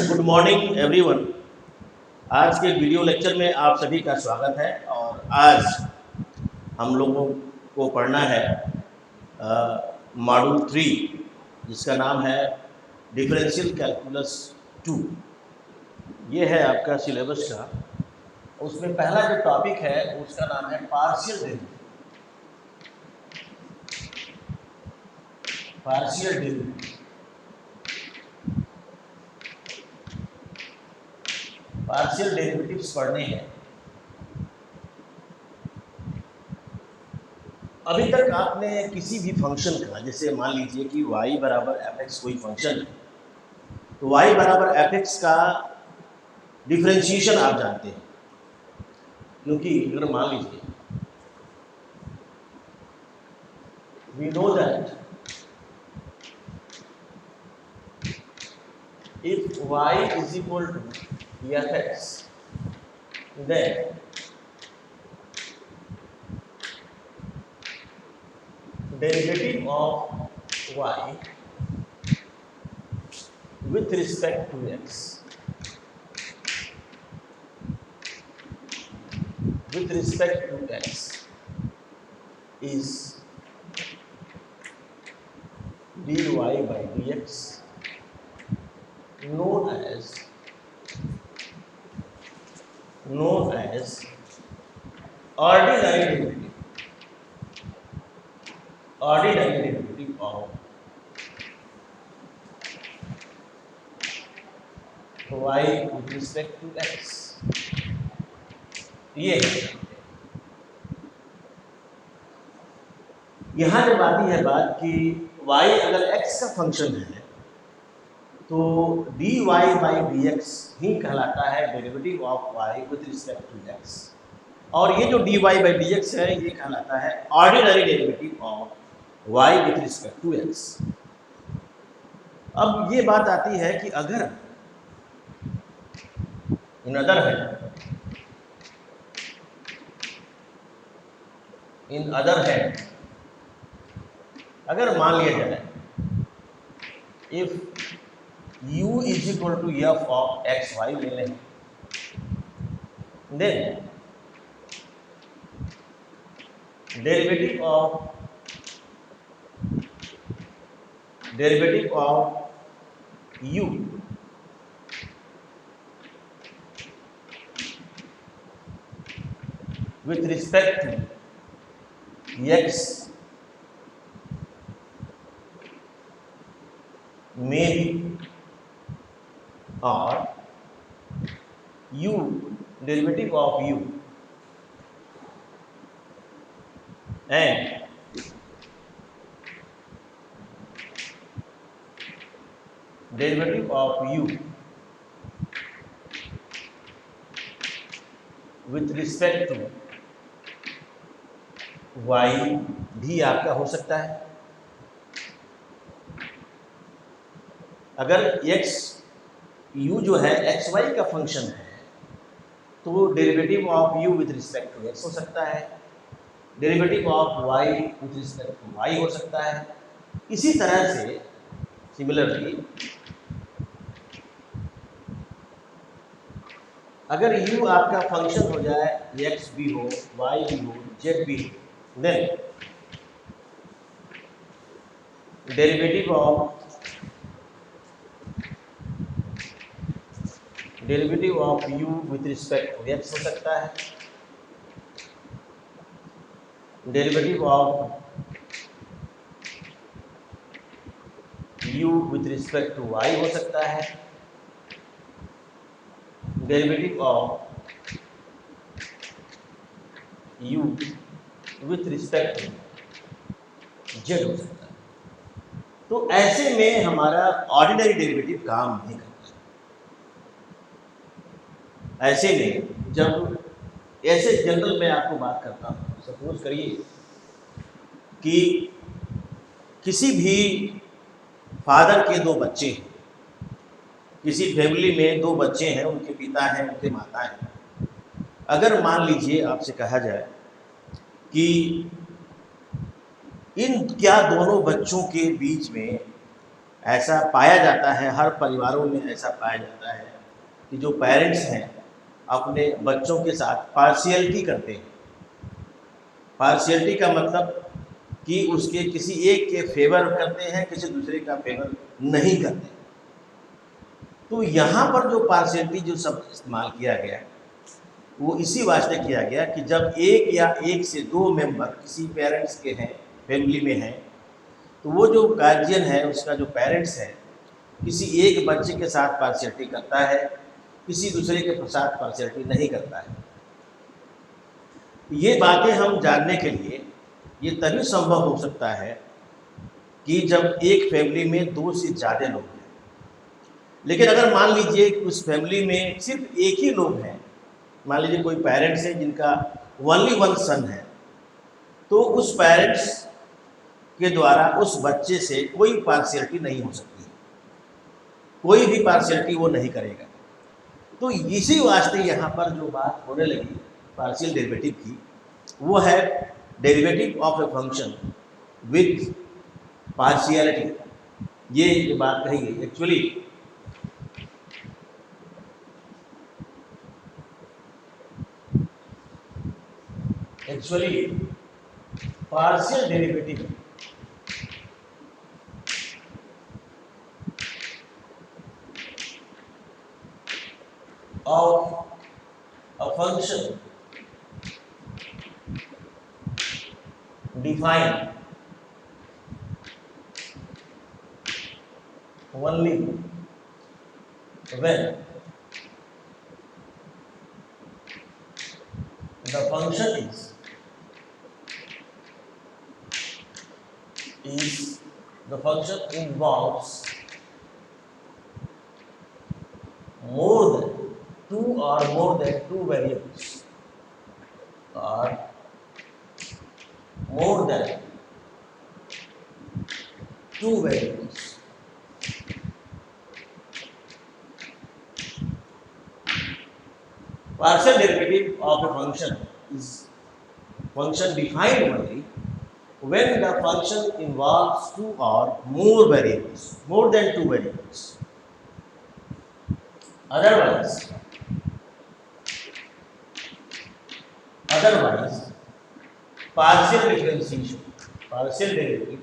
Good morning everyone. आज के video lecture में आप सभी का स्वागत है। और आज हम लोगों को पढ़ना है मॉड्यूल 3, जिसका नाम है डिफरेंशियल कैलकुलस 2। ये है आपका सिलेबस का। उसमें पहला जो टॉपिक है उसका नाम है partial derivative. Partial derivative partial derivatives पढ़ने हैं। अभी तक आपने किसी भी फंक्शन का, जैसे मान लीजिए कि y बराबर एफ एक्स कोई फंक्शन है, तो y बराबर एफ एक्स का डिफरेंशिएशन आप जानते हैं। क्योंकि अगर मान लीजिए we know that if y is equal to fx, then derivative of y with respect to x is dy by dx known as ordinary derivative of y with respect to x। ये यहाँ जब आती है बात कि y अगर x का function है तो dy बाई dx ही कहलाता है derivative of y with respect to x। और ये जो dy बाई dx है ये कहलाता है ordinary derivative of y with respect to x। अब ये बात आती है कि अगर इन अदर हैंड अगर मान लिया जाए if u is equal to F of X Y ले लें, then derivative of u with respect to x may be, or u derivative of u and derivative of u with respect to y भी आपका हो सकता है। अगर x u जो है एक्स वाई का फंक्शन है तो derivative of u with respect to x हो सकता है, derivative of y with respect to y हो सकता है। इसी तरह से सिमिलरली अगर u आपका फंक्शन हो जाए x भी हो y भी हो z भी हो, then derivative of u with respect to x हो सकता है, derivative of u with respect to y हो सकता है, derivative of u with respect to z हो सकता है। तो ऐसे में हमारा ऑर्डिनरी डेरिवेटिव काम नहीं करता। ऐसे में जब ऐसे जनरल में आपको बात करता हूँ, सपोज करिए कि किसी भी फादर के दो बच्चे हैं, किसी फैमिली में दो बच्चे हैं, उनके पिता हैं, उनके माता हैं। अगर मान लीजिए आपसे कहा जाए कि इन क्या दोनों बच्चों के बीच में ऐसा पाया जाता है, हर परिवारों में ऐसा पाया जाता है कि जो पेरेंट्स हैं अपने बच्चों के साथ पार्शियलिटी करते हैं। पार्शियलिटी का मतलब कि उसके किसी एक के फेवर करते हैं, किसी दूसरे का फेवर नहीं करते। तो यहाँ पर जो पार्शियलिटी जो शब्द इस्तेमाल किया गया वो इसी वास्ते किया गया कि जब एक या एक से दो मेंबर किसी पेरेंट्स के हैं, फैमिली में हैं, तो वो जो गार्जियन है, उसका जो पेरेंट्स है, किसी एक बच्चे के साथ पार्शियलिटी करता है, किसी दूसरे के साथ पार्शियलिटी नहीं करता है। ये बातें हम जानने के लिए ये तभी संभव हो सकता है कि जब एक फैमिली में दो से ज़्यादा लोग हैं। लेकिन अगर मान लीजिए उस फैमिली में सिर्फ एक ही लोग हैं, मान लीजिए कोई पेरेंट्स है जिनका ओनली वन सन है, तो उस पेरेंट्स के द्वारा उस बच्चे से कोई पार्शियलिटी नहीं हो सकती, कोई भी पार्शियलिटी वो नहीं करेगा। तो इसी वास्ते यहाँ पर जो बात होने लगी पार्शियल डेरिवेटिव की, वो है derivative of a function with partiality. ये बात कही गई। Actually partial derivative of a function defined only when the function the function involves more than two or more than two variables, or more than two variables. Partial derivative of a function is function defined only when the function involves two or more variables, more than two variables. Otherwise, partial differentiation, partial derivative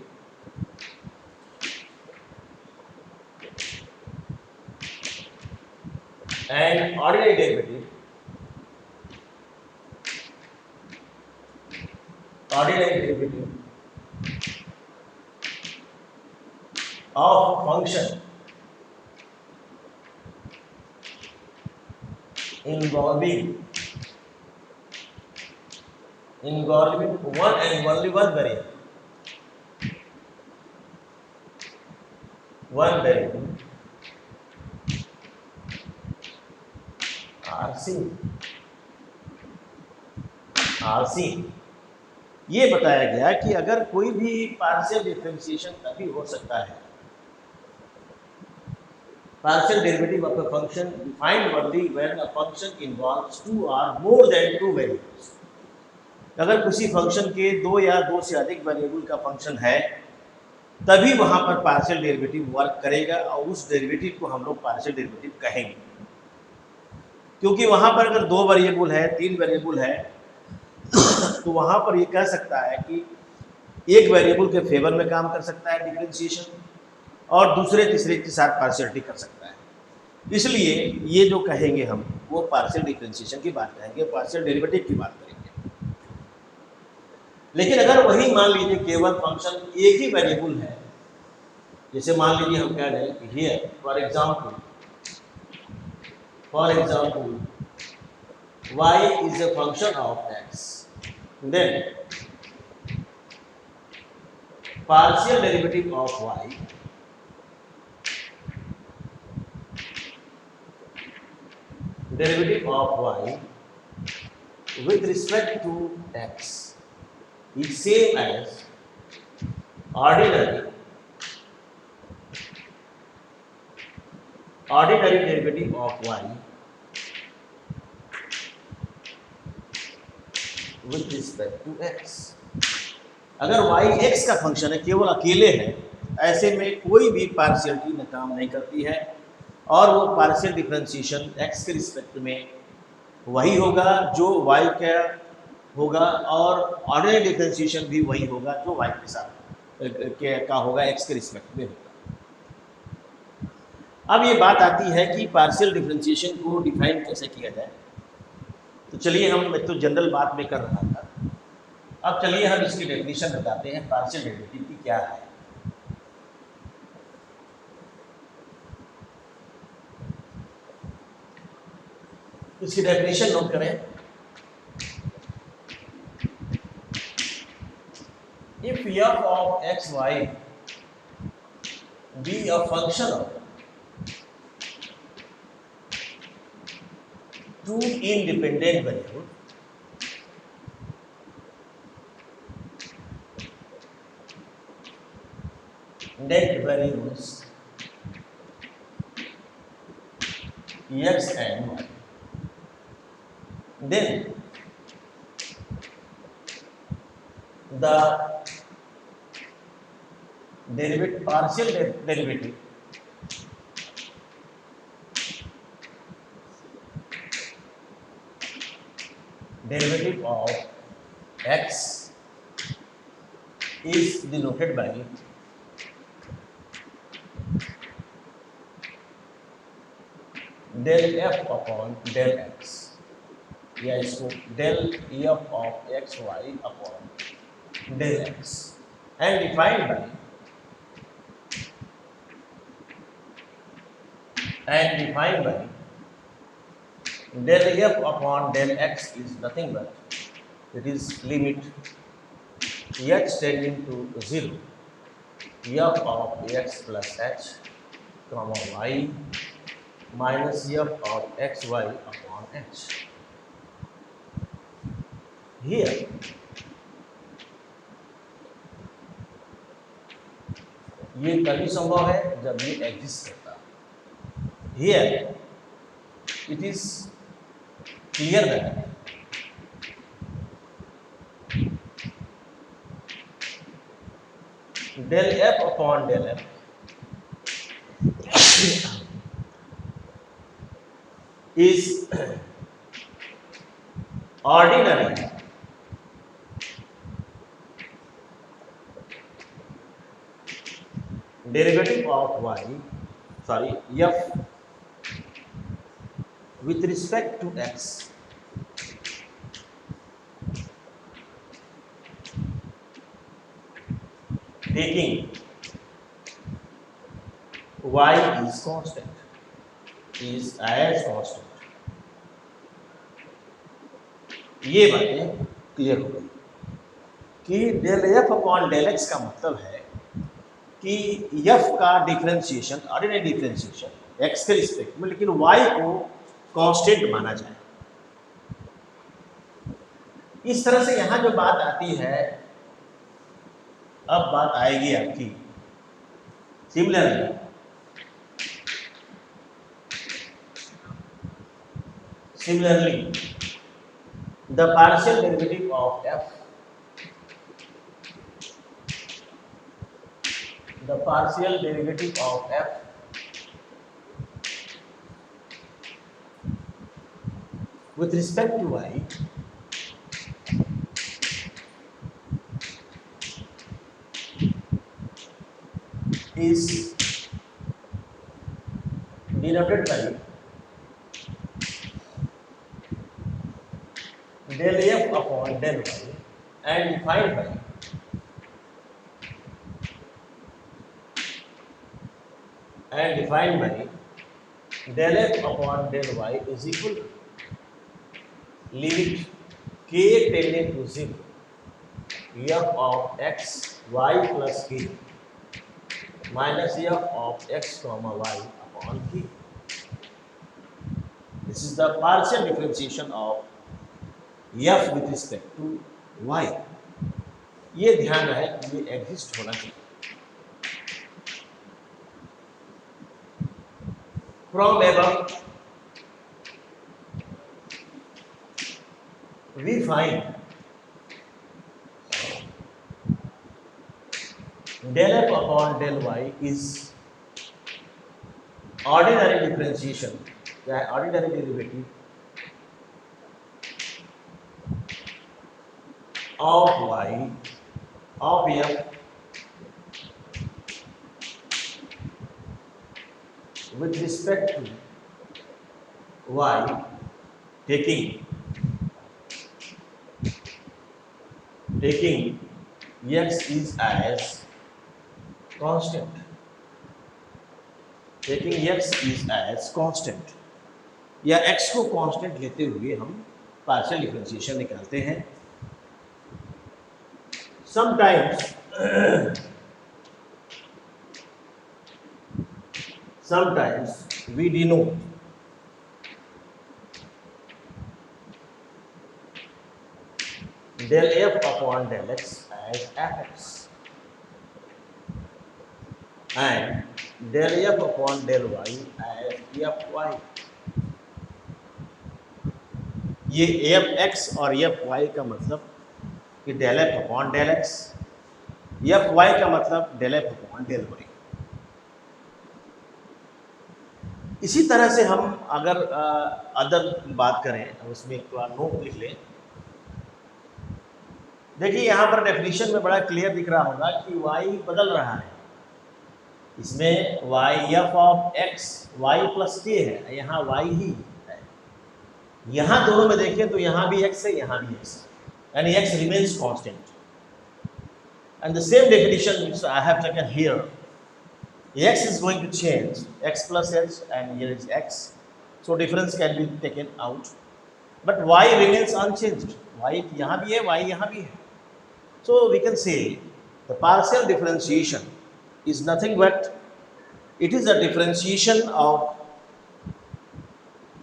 and ordinary derivative of a function involving one and only one variable. RC ये बताया गया कि अगर कोई भी partial differentiation तभी हो सकता है, partial derivative of a function defined only when a function involves two or more than two variables. अगर किसी फंक्शन के दो या दो से अधिक वेरिएबल का फंक्शन है, तभी वहां पर पार्शियल डेरिवेटिव वर्क करेगा और उस डेरिवेटिव को हम लोग पार्शियल डेरिवेटिव कहेंगे। क्योंकि वहां पर अगर दो वेरिएबल है, तीन वेरिएबल है, तो वहां पर ये कह सकता है कि एक वेरिएबल के फेवर में काम कर सकता है डिफरेंशिएशन, और दूसरे तीसरे के साथ पार्शियलिटी कर सकता है। इसलिए ये जो कहेंगे हम वो पार्शियल डिफरेंशिएशन की बात कहेंगे, पार्शियल डेरिवेटिव की बात करेंगे। लेकिन अगर वही मान लीजिए केवल फंक्शन एक ही वेरिएबल है, जैसे मान लीजिए हम कह रहे हैं कि here for example y is a function of x, then partial derivative of y with respect to x is same as ordinary derivative of y with respect to x. अगर y x का function है, केवल अकेले है, ऐसे में कोई भी पार्शियलिटी में काम नहीं करती है और वो पार्शियल डिफरेंशिएशन x के रिस्पेक्ट में वही होगा जो y का होगा और ऑर्डिनरी डिफरेंशिएशन भी वही होगा जो y के साथ का होगा, x के रिस्पेक्ट में होगा। अब ये बात आती है कि पार्शियल डिफरेंशिएशन को डिफाइन कैसे किया जाए। तो चलिए, हम एक तो जनरल बात में कर रहा था, अब चलिए हम इसकी डेफिनेशन बताते हैं पार्शियल डेरिवेटिव की क्या है। इसकी डेफिनेशन नोट करें। If f of x y be a function of two independent variables, that variables x and y, then the partial derivative of x is denoted by del f upon del x, या इसको del f of x y upon del x, and defined by del f upon del x is nothing but it is limit h tending to 0 f of x plus h comma y minus f of xy upon h. Here ये तभी संभव है जब ये exist करता है। Here it is clear that del f upon del f is ordinary derivative of f with respect to x taking y is constant, is as constant। ये बातें क्लियर हो गई कि del F upon del X का मतलब है कि F का डिफरेंशिएशन, ऑर्डिनरी डिफरेंशिएशन एक्स के रिस्पेक्ट में, लेकिन वाई को कांस्टेंट माना जाए। इस तरह से यहां जो बात आती है, अब बात आएगी आपकी similarly the partial derivative of f with respect to y is denoted by del f upon del y and defined by del f upon del y is equal to limit k tending to 0 f of x y plus k minus f of x comma y upon k. This is the partial differentiation of f with respect to y। ये ध्यान रहे कि ये exist होना चाहिए। From above we find del f upon del y is ordinary differentiation, क्या है? ordinary derivative of y of f with respect to y taking x is as constant, taking x is as constant, या x को constant लेते हुए हम partial differentiation निकालते हैं. Sometimes we denote del f upon del x as fx and del f upon del y as fy. ये F X और F Y का मतलब कि del F upon del X, F Y का मतलब del F upon del Y. इसी तरह से हम अगर अदर बात करें, उसमें एक नोट लिख लें. देखिए यहाँ पर डेफिनेशन में बड़ा क्लियर दिख रहा होगा कि y बदल रहा है. इसमें y F of X Y plus K है, यहाँ y ही है. यहाँ दोनों में देखें तो यहाँ भी x है, यहाँ भी x है, यानी x remains constant. And the same definition which I have taken here, x is going to change, x plus h, and here is x, so difference can be taken out, but y remains unchanged. y यहाँ भी है, y यहाँ भी है. So we can say the partial differentiation is nothing but it is a differentiation of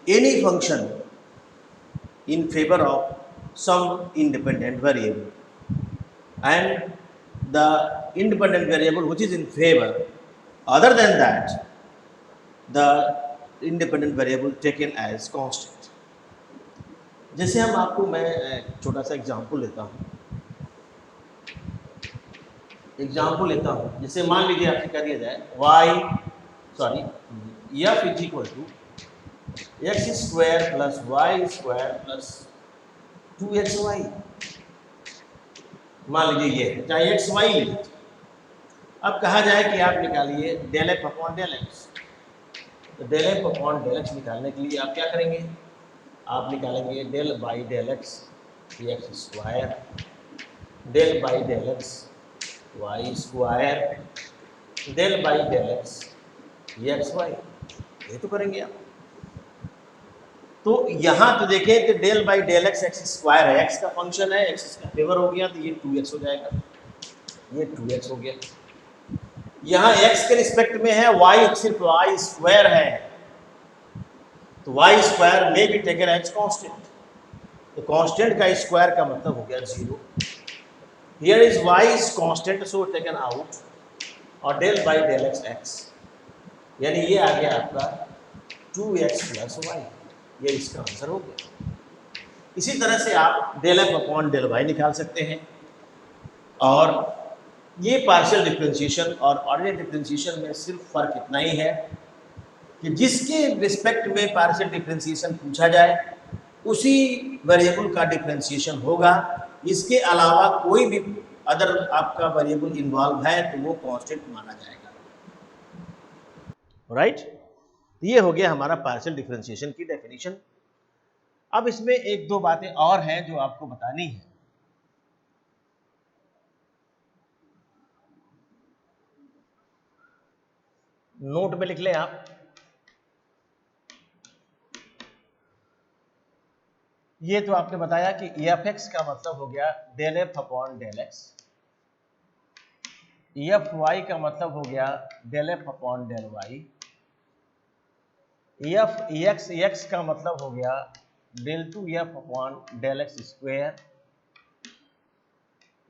any function in favor of some independent variable, and the independent variable which is in favor, other than that, the independent variable taken as constant. जैसे हम आपको मैं छोटा सा example लेता हूँ. जैसे मान लीजिए आपसे कह दिया जाए f is equal to X square plus Y square plus 2xy. मान लीजिए ये है, चाहे एक्स वाई ले लीजिए. अब कहा जाए कि आप निकालिए del F upon del x. तो del F upon del x निकालने के लिए आप क्या करेंगे? आप निकालेंगे del by del x x square, del by del x y square, del by del x x y. ये तो करेंगे आप. तो यहाँ तो देखें कि del by del x x square है, एक्स का फंक्शन है, एक्स का फेवर हो गया, तो ये 2x हो जाएगा, ये 2x हो गया. यहाँ x के रिस्पेक्ट में है, y सिर्फ y स्क्वायर है, तो y स्क्वायर में भी टेकन एज कांस्टेंट. तो कांस्टेंट का स्क्वायर का मतलब हो गया 0. Here is y is constant, so taken out, और del by del x x, यानी ये आ गया आपका 2x प्लस वाई. ये इसका आंसर हो गया. इसी तरह से आप del F upon del Y निकाल सकते हैं. और ये पार्शियल डिफरेंशिएशन और ऑर्डिनरी डिफरेंशिएशन में सिर्फ फर्क इतना ही है कि जिसके रिस्पेक्ट में पार्शियल डिफरेंशिएशन पूछा जाए उसी वेरिएबल का डिफरेंशिएशन होगा. इसके अलावा कोई भी अदर आपका वेरिएबल इन्वॉल्व है तो वो कांस्टेंट माना जाएगा. राइट? ये हो गया हमारा पार्शियल डिफरेंशिएशन की डेफिनेशन. अब इसमें एक दो बातें और हैं जो आपको बतानी है. नोट में लिख लें आप. ये तो आपने बताया कि एफ एक्स का मतलब हो गया del F upon del X, F Y का मतलब हो गया del F upon del Y, F X का मतलब हो गया del two F upon del X square,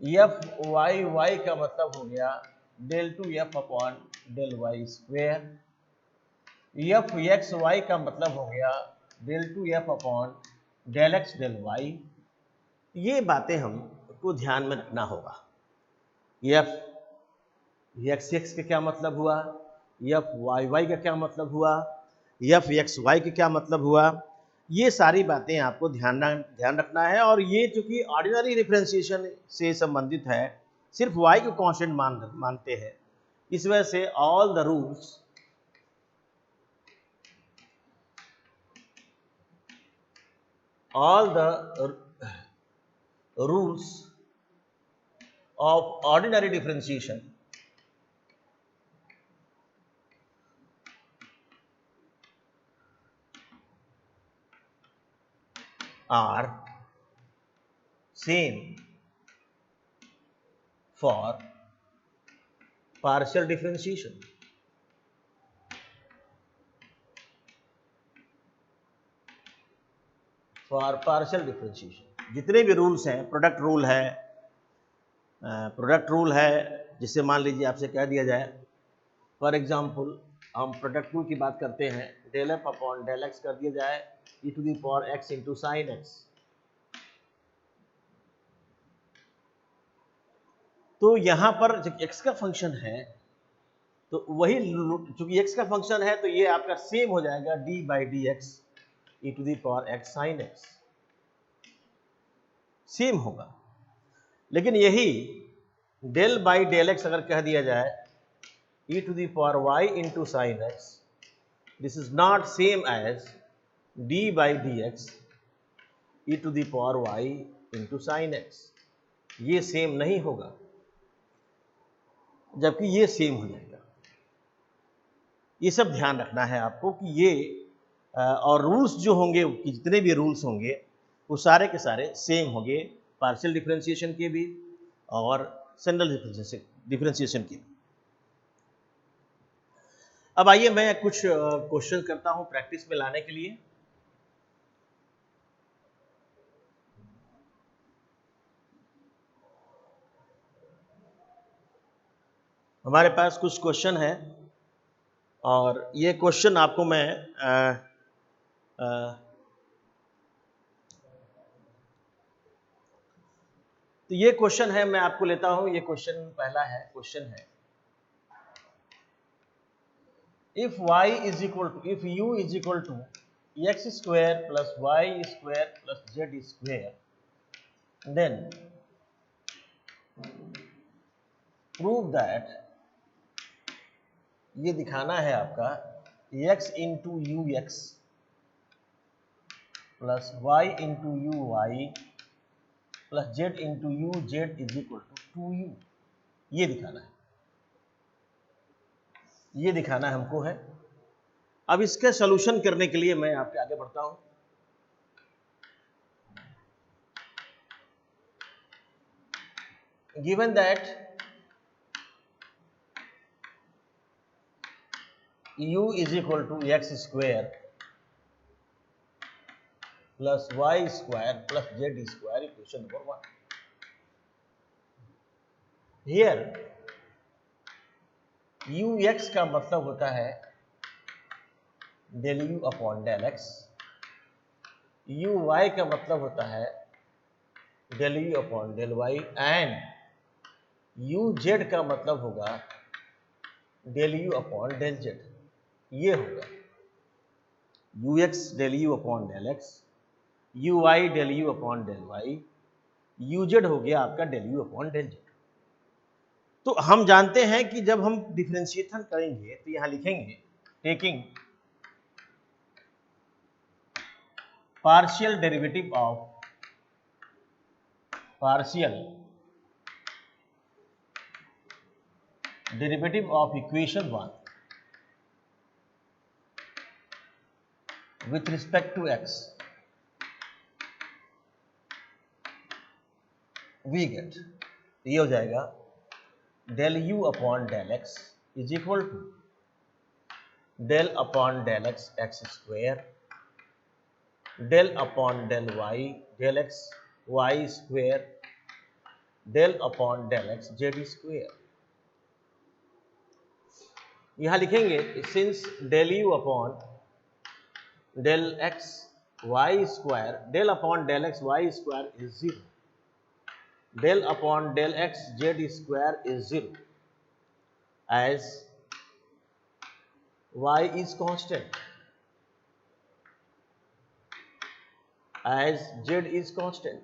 F Y का मतलब हो गया del two F upon del Y square, F X Y का मतलब हो गया del two F upon del X del Y. ये बातें हमको ध्यान में रखना होगा. एफ एक्स एक्स का क्या मतलब हुआ, एफ वाई वाई का क्या मतलब हुआ, एफ एक्स वाई का क्या मतलब हुआ, ये सारी बातें आपको ध्यान रखना है। और ये चूंकि ऑर्डिनरी डिफरेंशिएशन से संबंधित है, सिर्फ वाई को कांस्टेंट मानते हैं, इस वजह से all the rules of ordinary differentiation are same for partial differentiation. For partial differentiation जितने भी रूल्स हैं, प्रोडक्ट रूल है, जिससे मान लीजिए आपसे कह दिया जाए, फॉर एग्जांपल हम प्रोडक्ट रूल की बात करते हैं, del F upon del x कर दिया जाए e to the power x into sine x, तो यहाँ पर जब एक्स का फंक्शन है तो वही, चूंकि एक्स का फंक्शन है तो ये आपका सेम हो जाएगा D by D X E to the power X sine X, same होगा। लेकिन यही डेल बाई डेल एक्स अगर कह दिया जाए e to the power y into sin x, this is not same as d by dx e to the power y into sin x, ये same नहीं होगा, जबकि ये सेम हो जाएगा। ये सब ध्यान रखना है आपको कि ये और रूल्स जो होंगे, जितने भी रूल्स होंगे वो सारे के सारे सेम होंगे, पार्शियल डिफरेंशिएशन के भी और जनरल डिफरेंशिएशन के भी। अब आइए मैं कुछ क्वेश्चन करता हूं प्रैक्टिस में लाने के लिए। हमारे पास कुछ क्वेश्चन है और ये क्वेश्चन आपको मैं तो ये क्वेश्चन है, मैं आपको लेता हूं। ये क्वेश्चन पहला है, क्वेश्चन है if y is equal to, if u is equal to X square plus Y square plus Z square, then prove that, ये दिखाना है आपका, x into you X plus Y into you Y plus Z into you Z is equal to 2u, ये दिखाना है, ये दिखाना हमको है। अब इसके सॉल्यूशन करने के लिए मैं आपके आगे बढ़ता हूं। Given that u is equal to x square plus y square plus z square, equation number 1. Here ux का मतलब होता है del u upon del x, uy का मतलब होता है del u upon del y, and uz का मतलब होगा del u upon del z, ये होगा ux del u upon del x, uy del u upon del y, uz हो गया आपका del u upon del z। तो हम जानते हैं कि जब हम डिफरेंशिएशन करेंगे तो यहां लिखेंगे taking partial derivative of equation 1 with respect to x, we get, ये हो जाएगा del u upon del x is equal to del upon del x X square, del upon del x y square, del upon del x z square. यहां लिखेंगे since del u upon del x y square, del upon del x y square is 0, del upon del x z square is 0, as y is constant, as z is constant,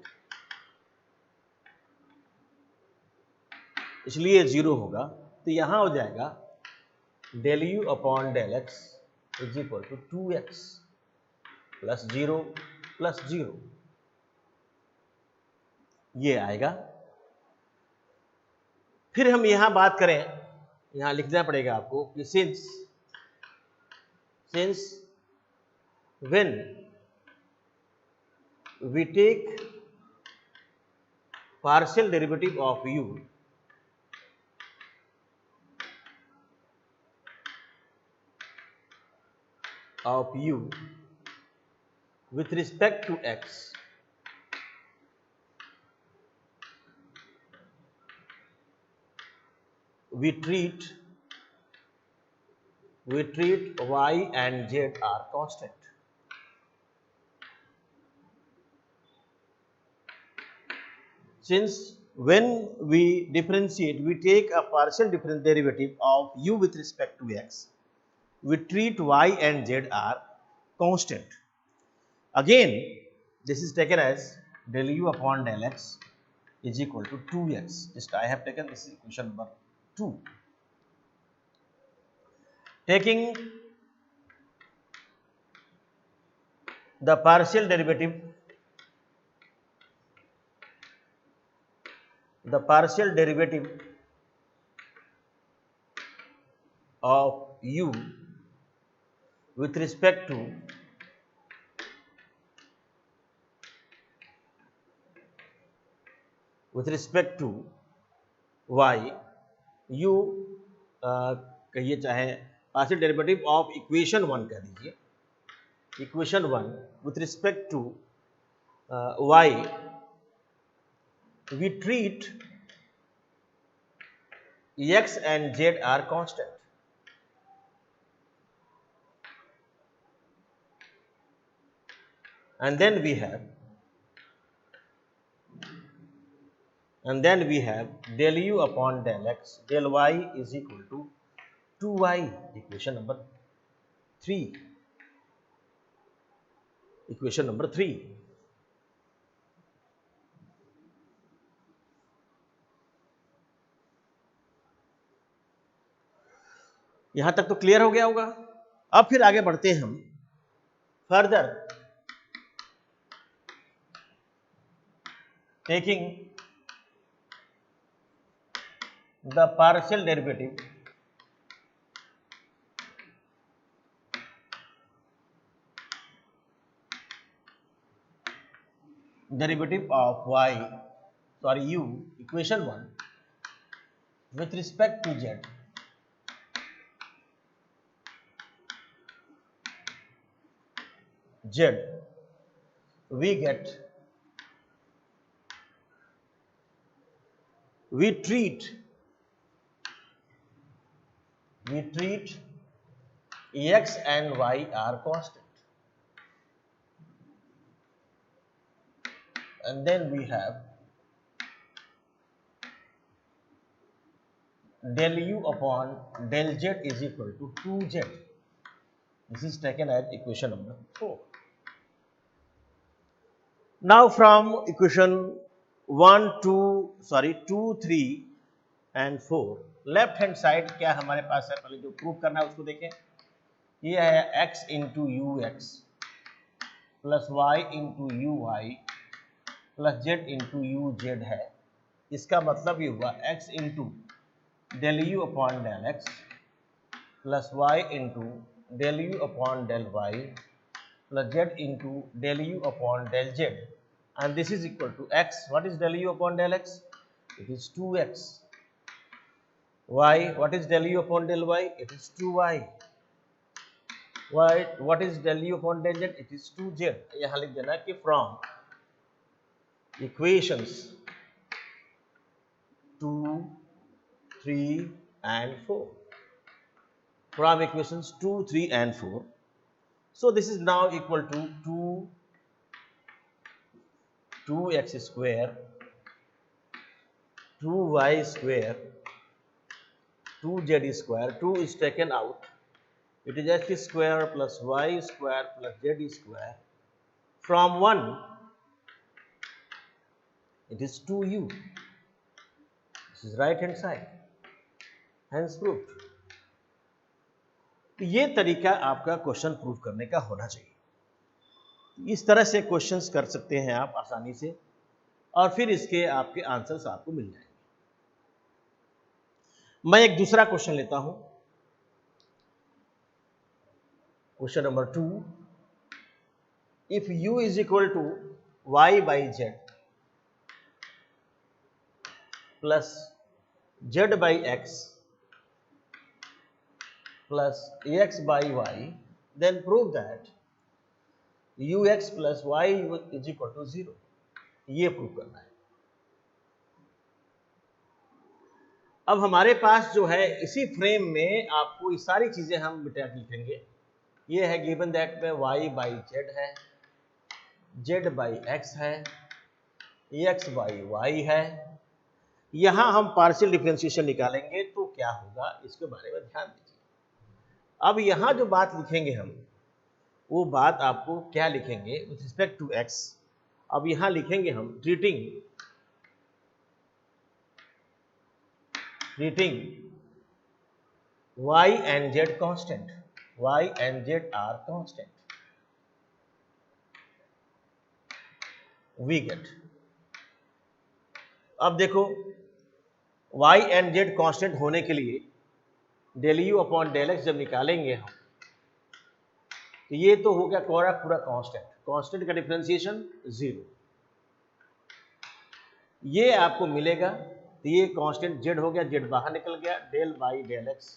इसलिए 0 होगा। तो यहां हो जाएगा del u upon del x is equal to 2x plus 0 plus 0, ये आएगा। फिर हम यहां बात करें, यहां लिखना पड़ेगा आपको कि since when we take partial derivative of u with respect to x, we treat y and z are constant. Since when we differentiate, we take a partial differential derivative of u with respect to x, we treat y and z are constant. Again, this is taken as del u upon del x is equal to 2x. Just I have taken this is equation number 2. Taking the partial derivative of u with respect to y, u कहिए चाहे partial derivative of equation 1 कह दीजिए, equation 1 with respect to y, we treat x and z are constant. And then we have del u upon del x del y is equal to 2y, equation number 3. Equation number 3. यहां तक तो clear हो गया होगा। अब फिर आगे बढ़ते हैं हम further, taking the partial derivative of u, equation 1 with respect to z, we treat x and y are constant. And then we have del u upon del z is equal to 2z. This is taken as equation number 4. Now from equation 2, 3 and 4, left hand side क्या हमारे पास है, पहले जो prove करना है उसको देखें। ये है x into you X plus Y into you Y plus Z into you Z है। इसका मतलब ये हुआ x into del you upon del X plus Y into del you upon del Y plus Z into del you upon del Z, and this is equal to x. What is del u upon del x? It is 2x. Y, what is del u upon del y? It is 2y. Y, what is del u upon del z? It is 2z. यहाँ लिख देना कि from equations 2, 3 and 4. From equations 2, 3 and 4. So this is now equal to 2x square, 2y square, 2z square, 2 is taken out, it is x square plus y square plus z square. From 1 it is 2u. This is right hand side, hence proved. तो ये तरीका आपका question prove करने का होना चाहिए। इस तरह से क्वेश्चंस कर सकते हैं आप आसानी से, और फिर इसके आपके आंसर्स आपको मिल जाएंगे। मैं एक दूसरा क्वेश्चन लेता हूं, question number 2। If u is equal to y by Z plus z by X plus ax by y, then prove that ux plus y is equal to 0। ये प्रूव करना है। अब हमारे पास जो है इसी फ्रेम में आपको ये सारी चीजें हम बिटा के लिखेंगे। ये है गिवन दैट में y बाई जेड है, z बाई एक्स है, x बाई y है। यहां हम पार्शियल डिफरेंशिएशन निकालेंगे तो क्या होगा इसके बारे में ध्यान दीजिए। अब यहां जो बात लिखेंगे हम, वो बात आपको क्या लिखेंगे विथ रिस्पेक्ट टू x। अब यहां लिखेंगे हम treating y and z constant, y and z are constant, we get। अब देखो y and z constant होने के लिए del u upon del X जब निकालेंगे हम, तो ये तो हो गया पूरा कांस्टेंट, कांस्टेंट का डिफरेंशिएशन 0, ये आपको मिलेगा। तो ये कांस्टेंट z हो गया, z बाहर निकल गया, del by del x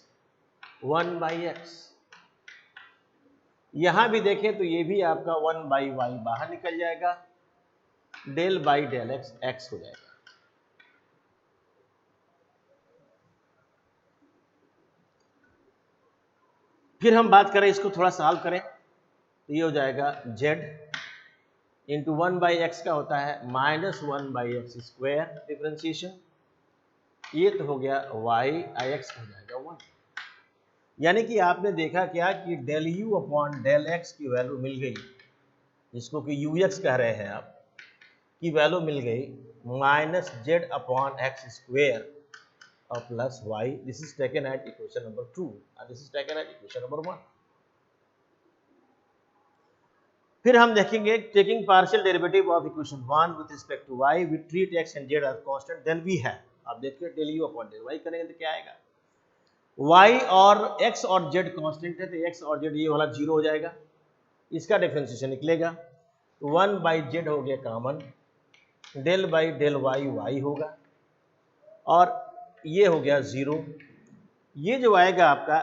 1 by x. यहां भी देखें तो ये भी आपका 1 बाई वाई बाहर निकल जाएगा, del by del x x हो जाएगा। फिर हम बात करें, इसको थोड़ा सॉल्व करें, तो ये हो जाएगा z इंटू 1 बाई एक्स का होता है minus 1 by x square differentiation, ये तो हो गया y आई एक्स हो जाएगा 1। यानी कि आपने देखा क्या कि del u upon del x की वैल्यू मिल गई, जिसको कि ux कह रहे हैं आप, की वैल्यू मिल गई minus z upon x square और plus y। This is taken at equation number 2 और this is taken at equation number 1। फिर हम देखेंगे taking partial derivative of equation 1 with respect to y, we treat x and z as constant, then we have. आप देखिए del u upon del y करेंगे तो क्या आएगा, y और x और z कांस्टेंट है तो x और z ये वाला 0 हो जाएगा, इसका डिफरेंशिएशन निकलेगा। 1 बाई जेड हो गया common, del by del y y होगा, और ये हो गया 0। ये जो आएगा आपका,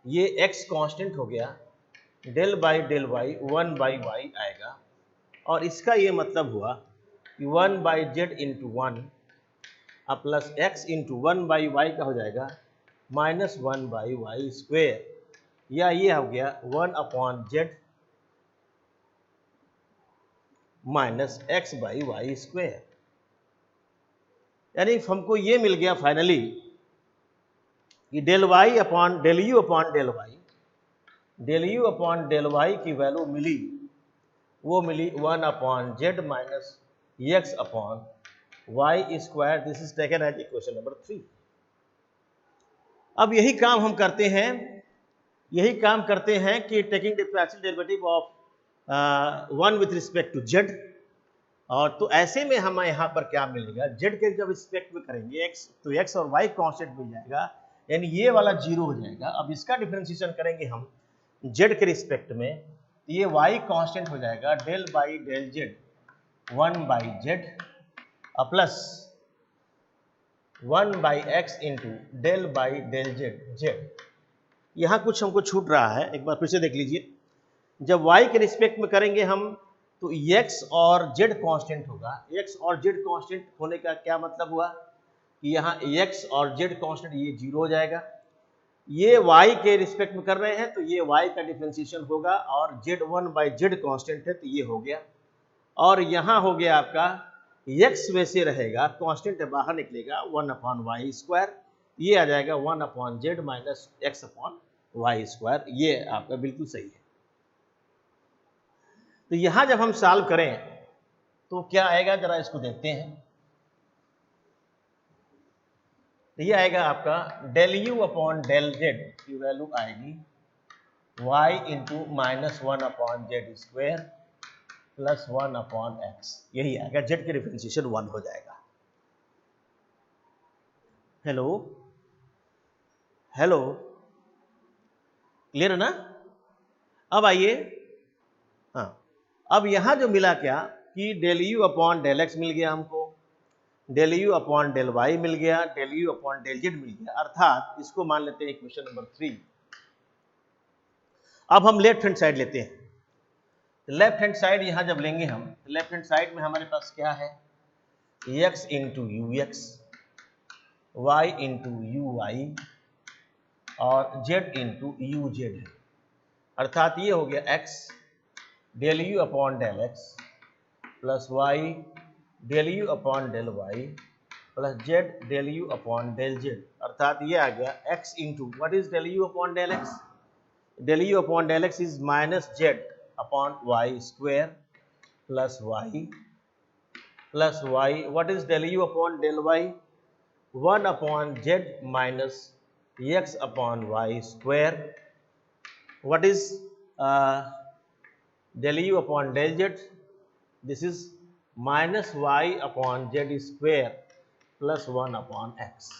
ये x कांस्टेंट हो गया, del by del y 1 by y आएगा, और इसका ये मतलब हुआ कि 1 by z into 1 plus x into 1 by y का हो जाएगा माइनस 1 बाई वाई स्क्वेयर, या ये हो गया 1 upon z minus x by y square. यानी हमको ये मिल गया फाइनली कि del y upon del you upon del y, del you upon del y की वैल्यू मिली, वो मिली 1 upon z minus x upon y square. This is taken as equation number 3। अब यही काम हम करते हैं, कि taking the partial derivative of 1 with respect to z, और तो ऐसे में हमें यहाँ पर क्या मिलेगा, जेड के जब रिस्पेक्ट में करेंगे एक्स, तो एक्स और वाई कांस्टेंट मिल जाएगा, यानी ये वाला 0 हो जाएगा। अब इसका डिफरेंशिएशन करेंगे हम जेड के रिस्पेक्ट में, तो ये वाई कांस्टेंट हो जाएगा del by del z 1 by Z plus 1 by x into del by del z. यहाँ कुछ हमको छूट रहा है, एक बार फिर से देख लीजिए। जब y के रिस्पेक्ट में करेंगे हम, तो x और z कांस्टेंट होगा। x और z कांस्टेंट होने का क्या मतलब हुआ कि यहाँ x और z कांस्टेंट ये 0 हो जाएगा। ये y के रिस्पेक्ट में कर रहे हैं तो ये y का डिफरेंशिएशन होगा, और z1 बाई z कांस्टेंट है तो ये हो गया, और यहाँ हो गया आपका x वैसे रहेगा, कांस्टेंट बाहर निकलेगा 1 अपॉन वाई स्क्वायर, ये आ जाएगा 1/z माइनस x/y²। ये आपका बिल्कुल सही है। तो यहां जब हम सॉल्व करें तो क्या आएगा, जरा इसको देखते हैं। तो ये आएगा आपका del u/del z की वैल्यू आएगी y into -1/z² plus 1/x। यही आएगा, z के डिफरेंशिएशन 1 हो जाएगा। हेलो हेलो, क्लियर है ना? अब आइए, हाँ, अब यहां जो मिला क्या कि del u/del x मिल गया हमको, del u/del y मिल गया, del u/del z मिल गया, अर्थात इसको मान लेते हैं इक्वेशन नंबर 3। अब हम लेफ्ट हैंड साइड लेते हैं। लेफ्ट हैंड साइड यहां जब लेंगे हम, लेफ्ट हैंड साइड में हमारे पास क्या है, x into you x, y into you y और z इंटू यू जेड है। अर्थात ये हो गया x del u/del x plus y del u/del y plus z del u/del z। अर्थात ये आ गया x into what is del u/del x? del u/del x is minus z/y² plus y what is del u/del y? 1/z minus x/y²। what is del u/del z? This is minus y/z² plus 1/x.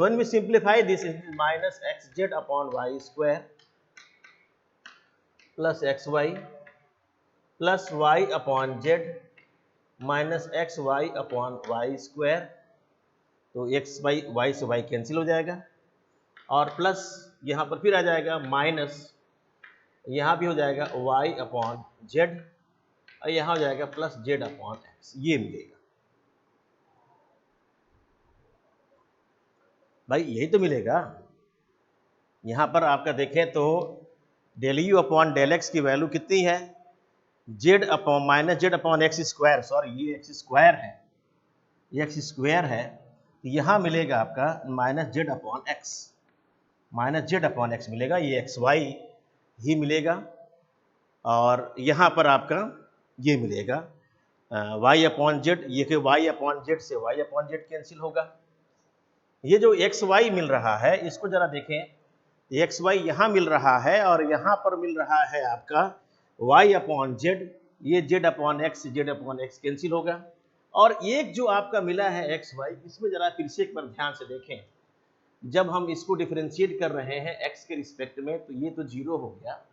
When we simplify this, it is minus xz/y² plus xy plus y/z minus xy/y²। तो x by y से y cancel हो जाएगा और plus यहाँ पर फिर आ जाएगा minus, यहाँ भी हो जाएगा y/z और यहाँ हो जाएगा प्लस z/x। ये मिलेगा भाई, यही तो मिलेगा। यहाँ पर आपका देखें तो del u/del x की वैल्यू कितनी है, z/-z/x²। सॉरी, ये x² है, ये x² है। तो यहाँ मिलेगा आपका -z/x, -z/x मिलेगा, ये xy ही मिलेगा। और यहाँ पर आपका ये मिलेगा y/z, ये कि y/z से y/z कैंसिल होगा। ये जो xy मिल रहा है इसको जरा देखें, xy यहाँ मिल रहा है और यहाँ पर मिल रहा है आपका y/z, ये z/x कैंसिल होगा। और एक जो आपका मिला है xy, इसमें जरा फिर से एक बार ध्यान से देखें। जब हम इसको डिफरेंशिएट कर रहे हैं x के रिस्पेक्ट में, तो ये तो 0 हो गया,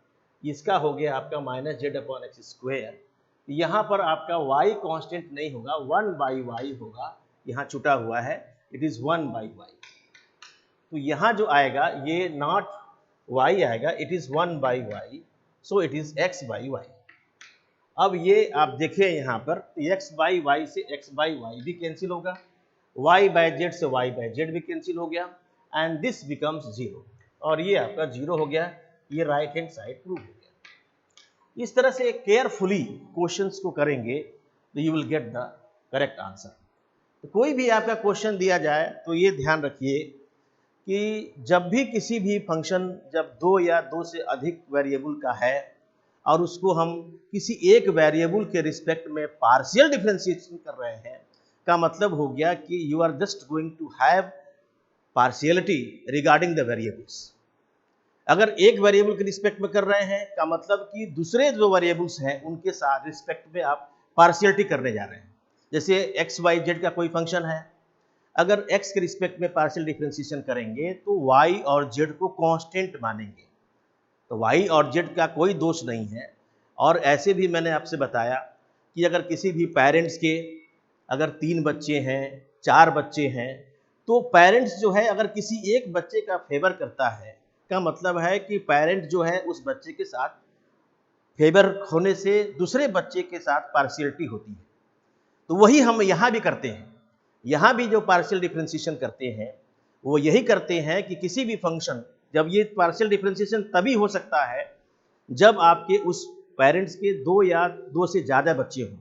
इसका हो गया आपका -z/x²। यहाँ पर आपका y कांस्टेंट नहीं होगा, 1/y होगा, यहाँ छुटा हुआ है, इट इज 1/y। तो यहाँ जो आएगा ये नॉट y आएगा, it is 1/y, so it is x/y। अब ये आप देखिए यहाँ पर x/y से x/y भी कैंसिल होगा, y/z से y/z भी कैंसिल हो गया, एंड दिस बिकम्स 0। और ये आपका 0 हो गया, ये राइट हैंड साइड प्रूव हो गया। इस तरह से केयरफुली क्वेश्चंस को करेंगे तो you will get the correct answer. तो कोई भी आपका क्वेश्चन दिया जाए तो ये ध्यान रखिए कि जब भी किसी भी फंक्शन जब 2 या 2 से अधिक वेरिएबल का है और उसको हम किसी एक वेरिएबल के रिस्पेक्ट में पार्शियल डिफरेंशिएशन कर रहे हैं, का मतलब हो गया कि you are just going to have partiality regarding the variables. अगर एक वेरिएबल के रिस्पेक्ट में कर रहे हैं का मतलब कि दूसरे जो वेरिएबल्स हैं उनके साथ रिस्पेक्ट में आप पार्शियलिटी करने जा रहे हैं। जैसे एक्स वाई जेड का कोई फंक्शन है, अगर x के रिस्पेक्ट में पार्शियल डिफरेंशिएशन करेंगे तो y और z को कांस्टेंट मानेंगे, तो y और z का कोई दोष नहीं है। और ऐसे भी मैंने आपसे बताया कि अगर किसी भी पेरेंट्स के अगर 3 बच्चे हैं, 4 बच्चे हैं, तो पेरेंट्स जो है अगर किसी एक बच्चे का फेवर करता है, का मतलब है कि पेरेंट जो है उस बच्चे के साथ फेवर होने से दूसरे बच्चे के साथ पार्शियलिटी होती है। तो वही हम यहाँ भी करते हैं। यहाँ भी जो पार्शियल डिफरेंशिएशन करते हैं वो यही करते हैं कि किसी भी फंक्शन, जब ये पार्शियल डिफरेंशिएशन तभी हो सकता है जब आपके उस पेरेंट्स के 2 या 2 से ज़्यादा बच्चे हों।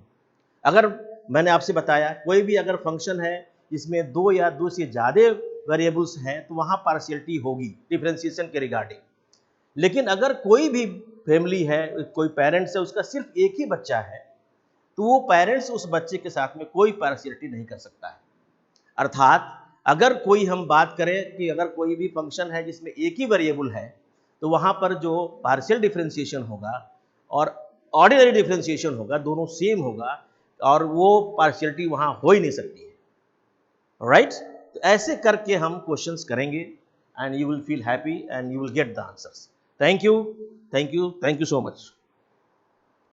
अगर मैंने आपसे बताया कोई भी अगर फंक्शन है जिसमें 2 या 2 से ज़्यादा वेरिएबल्स हैं तो वहाँ पार्शियलिटी होगी डिफरेंशिएशन के रिगार्डिंग। लेकिन अगर कोई भी फैमिली है, कोई पेरेंट्स है, उसका सिर्फ एक ही बच्चा है, तो वो पेरेंट्स उस बच्चे के साथ में कोई पार्शियलिटी नहीं कर सकता है। अर्थात अगर कोई हम बात करें कि अगर कोई भी फंक्शन है जिसमें एक ही वेरिएबल है, तो वहाँ पर जो पार्शियल डिफरेंशिएशन होगा और ऑर्डिनरी डिफरेंशिएशन होगा, दोनों सेम होगा और वो पार्शियलिटी वहाँ हो ही नहीं सकती है। राइट? तो ऐसे करके हम क्वेश्चंस करेंगे and you will feel happy and you will get the answers. Thank you, thank you, thank you so much.